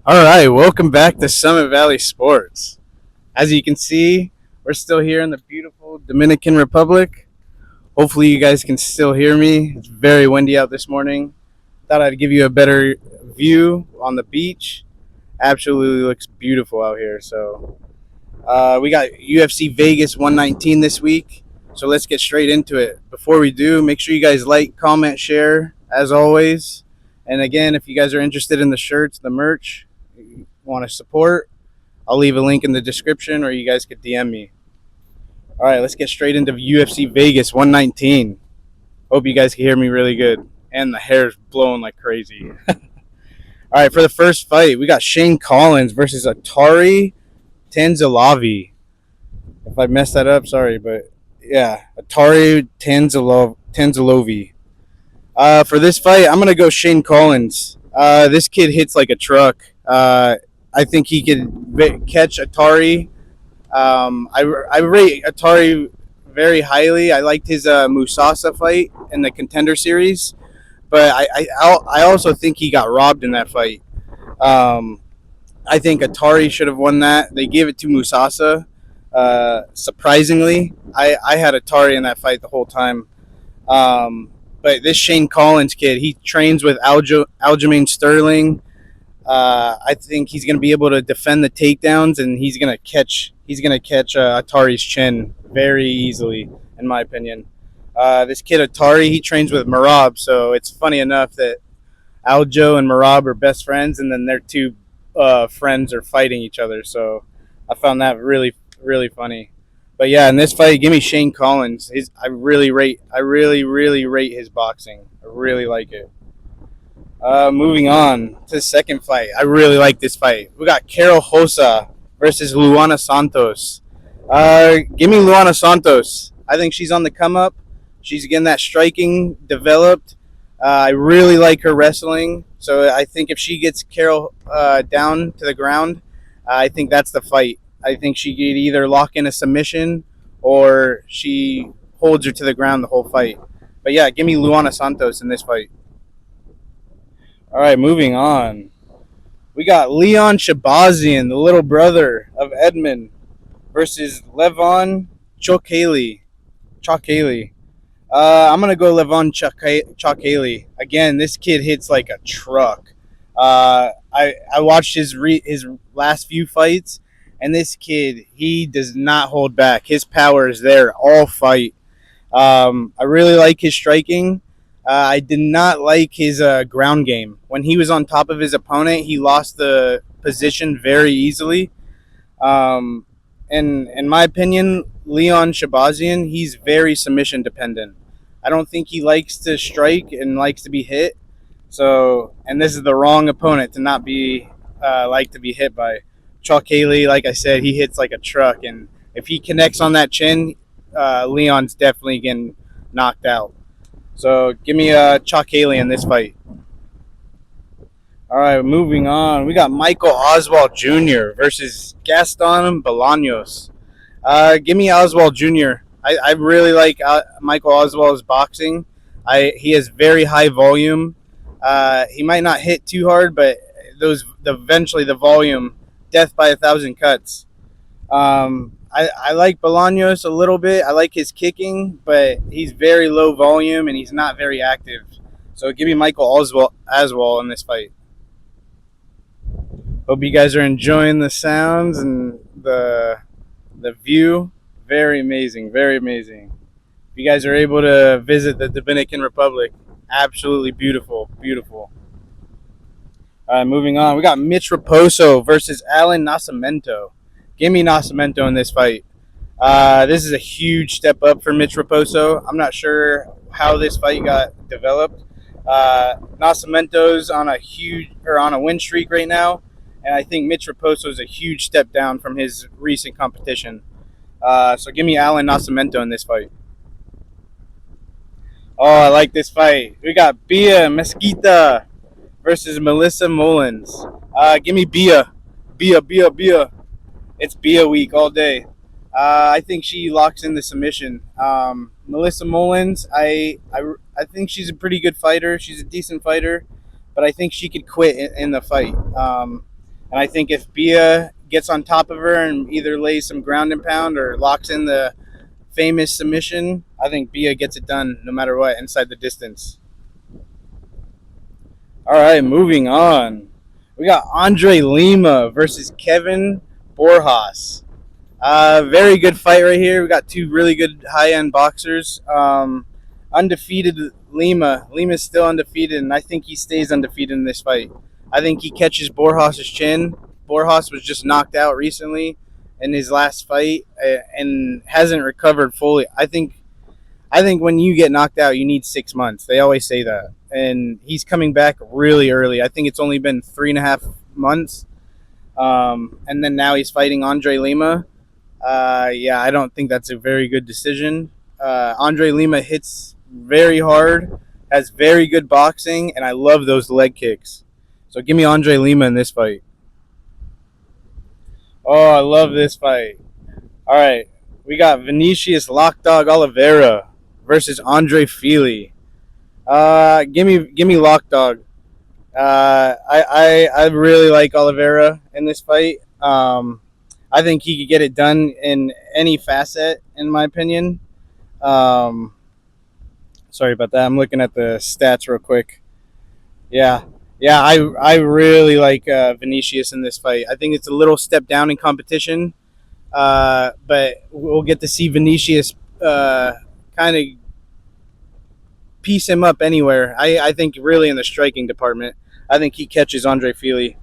All right, welcome back to Summit Valley Sports. As you can see, we're still here in the beautiful Dominican Republic. Hopefully, you guys can still hear me. It's very windy out this morning. Thought I'd give you a better view on the beach. Absolutely looks beautiful out here. So, we got UFC Vegas 119 this week. So, let's get straight into it. Before we do, make sure you guys like, comment, share, as always. And again, if you guys are interested in the shirts, the merch, want to support, I'll leave a link in the description or you guys could DM me. All right, let's get straight into UFC Vegas 119. Hope you guys can hear me really good. And the hair's blowing like crazy. All right, for the first fight, we got Shane Collins versus Atari Tanzilavi. If I messed that up, sorry, but yeah, Atari Tanzilovi. For this fight, I'm going to go Shane Collins. This kid hits like a truck. I think he could catch Atari. I rate Atari very highly. I liked his Musasa fight in the Contender Series, but I also think he got robbed in that fight. Um, I think Atari should have won that. They gave it to Musasa. Surprisingly, I had Atari in that fight the whole time. But this Shane Collins kid, he trains with Aljamain Sterling. I think he's going to be able to defend the takedowns, and he's going to catch Atari's chin very easily, in my opinion. This kid Atari, he trains with Marab, so it's funny enough that Aljo and Marab are best friends, and then their two friends are fighting each other. So I found that really funny. But yeah, in this fight, give me Shane Collins. I really rate his boxing. I really like it. Moving on to the second fight. I really like this fight. We got Carol Hosa versus Luana Santos. Give me Luana Santos. I think she's on the come up. She's getting that striking developed. I really like her wrestling. So I think if she gets Carol down to the ground, I think that's the fight. I think she could either lock in a submission or she holds her to the ground the whole fight. But yeah, give me Luana Santos in this fight. All right, moving on. We got Leon Shabazian, the little brother of Edmund, versus Levon Chokali. Chokali. I'm gonna go Levon Chokali. Again, this kid hits like a truck. I watched his last few fights, and this kid, he does not hold back. His power is there all fight. I really like his striking. I did not like his ground game. When he was on top of his opponent, he lost the position very easily. Um, and in my opinion, Leon Shabazian, he's very submission dependent. I don't think he likes to strike and likes to be hit. So, and this is the wrong opponent to not be like to be hit by. Chuck Haley, like I said, he hits like a truck, and if he connects on that chin, Leon's definitely getting knocked out. So give me Chuck Haley in this fight. All right, moving on. We got Michael Oswald Jr. versus Gaston Bolaños. Give me Oswald Jr. I really like Michael Oswald's boxing. He has very high volume. He might not hit too hard, but eventually the volume, death by a thousand cuts. I like Bolaños a little bit. I like his kicking, but he's very low volume and he's not very active. So give me Michael Oswald in this fight. Hope you guys are enjoying the sounds and the view. Very amazing, very amazing. If you guys are able to visit the Dominican Republic, absolutely beautiful, beautiful. All right, moving on. We got Mitch Raposo versus Alan Nascimento. Give me Nascimento in this fight. This is a huge step up for Mitch Raposo. I'm not sure how this fight got developed. Nascimento's on a win streak right now, and I think Mitch Raposo is a huge step down from his recent competition. So give me Alan Nascimento in this fight. Oh, I like this fight. We got Bia Mesquita versus Melissa Mullins. Give me Bia. Bia. It's Bia week all day. I think she locks in the submission. Melissa Mullins, I think she's a pretty good fighter. She's a decent fighter, but I think she could quit in the fight. And I think if Bia gets on top of her and either lays some ground and pound or locks in the famous submission, I think Bia gets it done no matter what inside the distance. All right, moving on. We got Andre Lima versus Kevin Borjas. Very good fight right here. We got two really good high-end boxers. Undefeated Lima. Lima's still undefeated, and I think he stays undefeated in this fight. I think he catches Borjas' chin. Borjas was just knocked out recently in his last fight and hasn't recovered fully. I think when you get knocked out, you need 6 months. They always say that, and he's coming back really early. I think it's only been 3.5 months, and then now he's fighting Andre Lima. Yeah, I don't think that's a very good decision. Andre Lima hits very hard, has very good boxing, and I love those leg kicks. So give me Andre Lima in this fight. Oh, I love this fight. All right, we got Vinicius Lockdog Oliveira versus Andre Fili. Give me Lockdog. I really like Oliveira in this fight. I think he could get it done in any facet, in my opinion. Um, Sorry about that. I'm looking at the stats real quick. Yeah, yeah. I really like Vinicius in this fight. I think it's a little step down in competition, but we'll get to see Vinicius kind of piece him up anywhere. I think really in the striking department. I think he catches Andre Fili.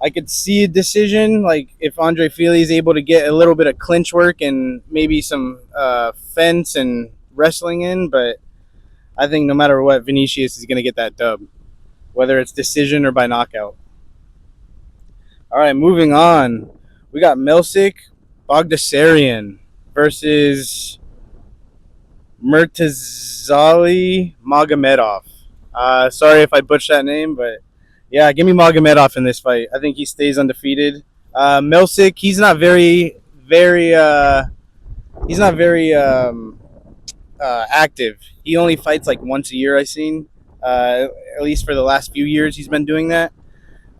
I could see a decision like if Andre Fili is able to get a little bit of clinch work and maybe some fence and wrestling in, but I think no matter what, Vinicius is going to get that dub, whether it's decision or by knockout. All right, moving on. We got Milsic Bogdasarian versus Murtazali Magomedov. Sorry if I butchered that name, but yeah, give me Magomedov in this fight. I think he stays undefeated. Milsic, he's not very active. He only fights like once a year. I've seen, at least for the last few years, he's been doing that.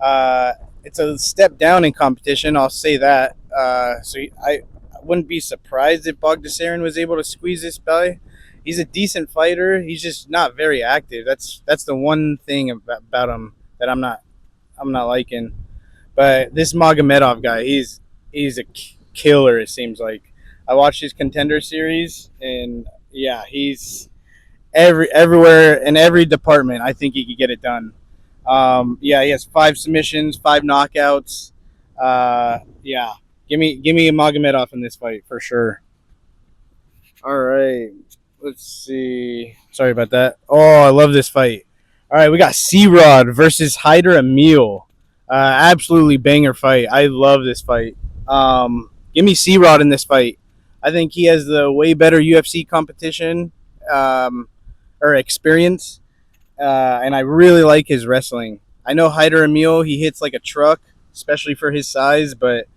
Uh, it's a step down in competition. I'll say that. I wouldn't be surprised if Bogdasarian was able to squeeze this by. He's a decent fighter. He's just not very active. That's the one thing about him that I'm not liking. But this Magomedov guy, he's a killer. It seems like I watched his Contender series, and yeah, he's everywhere in every department. I think he could get it done. Yeah, he has 5 submissions, 5 knockouts. Yeah, give me a Magomedov in this fight for sure. All right, let's see. Sorry about that. Oh, I love this fight. All right, we got C-Rod versus Hyder Emil. Absolutely banger fight. I love this fight. Give me C-Rod in this fight. I think he has the way better UFC competition um, or experience, and I really like his wrestling. I know Hyder Emil, he hits like a truck, especially for his size, but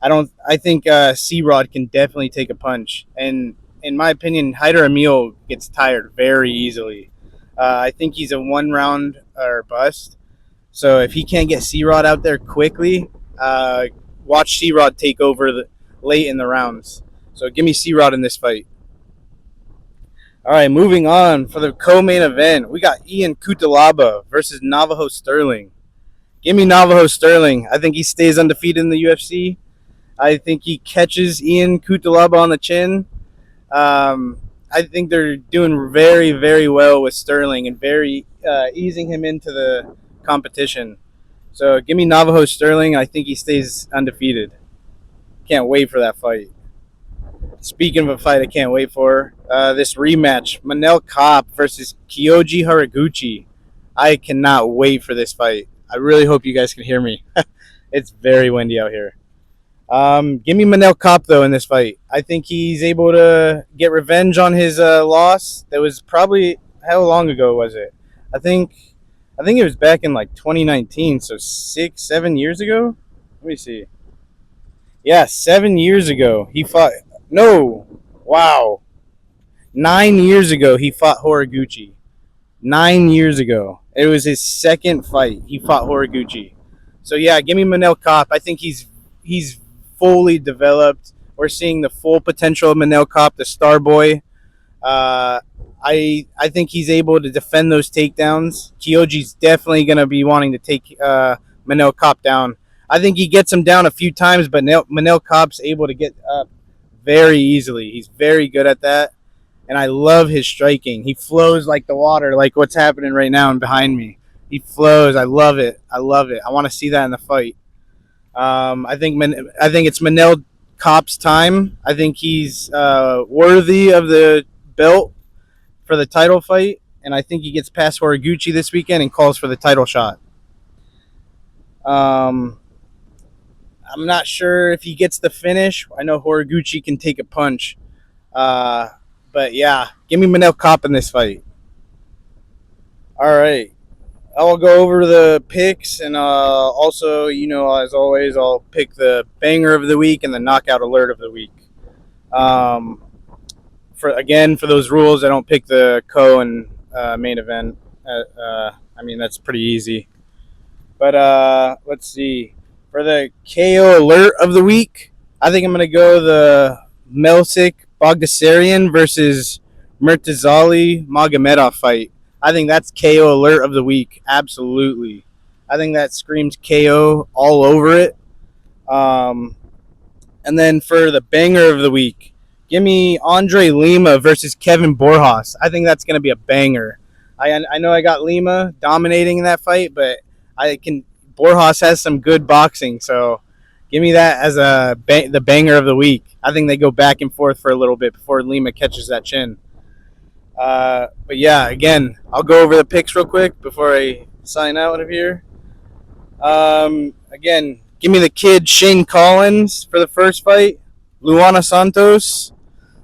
I don't. I think C-Rod can definitely take a punch, and in my opinion, Hyder Emil gets tired very easily. I think he's a one round or bust. So if he can't get C-Rod out there quickly, watch C-Rod take over late in the rounds. So give me C-Rod in this fight. All right, moving on for the co-main event, we got Ian Cutelaba versus Navajo Sterling. Give me Navajo Sterling. I think he stays undefeated in the UFC. I think he catches Ian Cutelaba on the chin. I think they're doing very, very well with Sterling and very easing him into the competition. So give me Navajo Sterling. I think he stays undefeated. Can't wait for that fight. Speaking of a fight I can't wait for, this rematch, Manel Kape versus Kyoji Haraguchi. I cannot wait for this fight. I really hope you guys can hear me. It's very windy out here. Give me Manel Kape though in this fight. I think he's able to get revenge on his loss. That was probably how long ago was it? I think it was back in like 2019, so 6-7 years ago. Let me see. Yeah, 7 years ago he fought. No, wow, 9 years ago he fought Horiguchi. 9 years ago, it was his second fight. He fought Horiguchi. So yeah, give me Manel Kopp. I think he's fully developed. We're seeing the full potential of Manel Kopp, the star boy. Uh, I think he's able to defend those takedowns. Kyoji's definitely going to be wanting to take Manel Kopp down. I think he gets him down a few times, but Manel Kopp's able to get up very easily. He's very good at that, and I love his striking. He flows like the water, like what's happening right now and behind me. He flows. I love it. I love it. I want to see that in the fight. I think it's Manel Kopp's time. I think he's worthy of the belt for the title fight, and I think he gets past Horiguchi this weekend and calls for the title shot. Um, I'm not sure if he gets the finish. I know Horiguchi can take a punch, uh, but yeah, give me Manel Kopp in this fight. All right, I'll go over the picks, and also, as always, I'll pick the banger of the week and the knockout alert of the week. Um, for those rules, I don't pick the co and main event. I mean, that's pretty easy. But let's see. For the KO alert of the week, I think I'm gonna go the Melsik Bogdasarian versus Murtazali Magomedov fight. I think that's KO alert of the week. Absolutely. I think that screams KO all over it. Um, and then for the banger of the week, give me Andre Lima versus Kevin Borjas. I think that's going to be a banger. I know I got Lima dominating in that fight, but I can Borjas has some good boxing, so give me that as the banger of the week. I think they go back and forth for a little bit before Lima catches that chin. But yeah, again, I'll go over the picks real quick before I sign out of here. Again, give me the kid Shane Collins for the first fight, Luana Santos,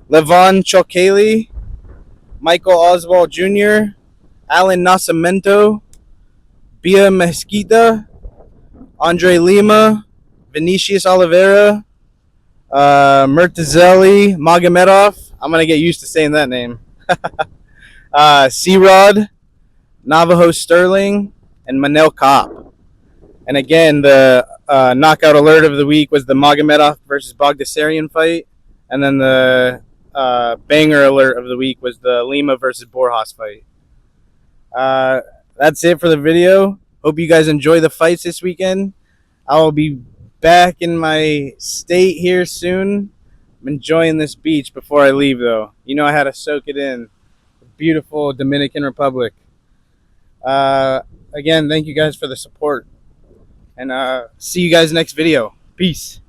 Levon Chokeli, Michael Oswald Jr., Alan Nascimento, Bia Mesquita, Andre Lima, Vinicius Oliveira, Murtazeli Magomedov. I'm going to get used to saying that name. C-Rod, Navajo Sterling, and Manel Kopp. And again, the knockout alert of the week was the Magomedov versus Bogdasarian fight. And then the banger alert of the week was the Lima versus Borjas fight. That's it for the video. Hope you guys enjoy the fights this weekend. I'll be back in my state here soon. I'm enjoying this beach before I leave, though. I had to soak it in. Beautiful Dominican Republic. Again, thank you guys for the support. And see you guys next video. Peace.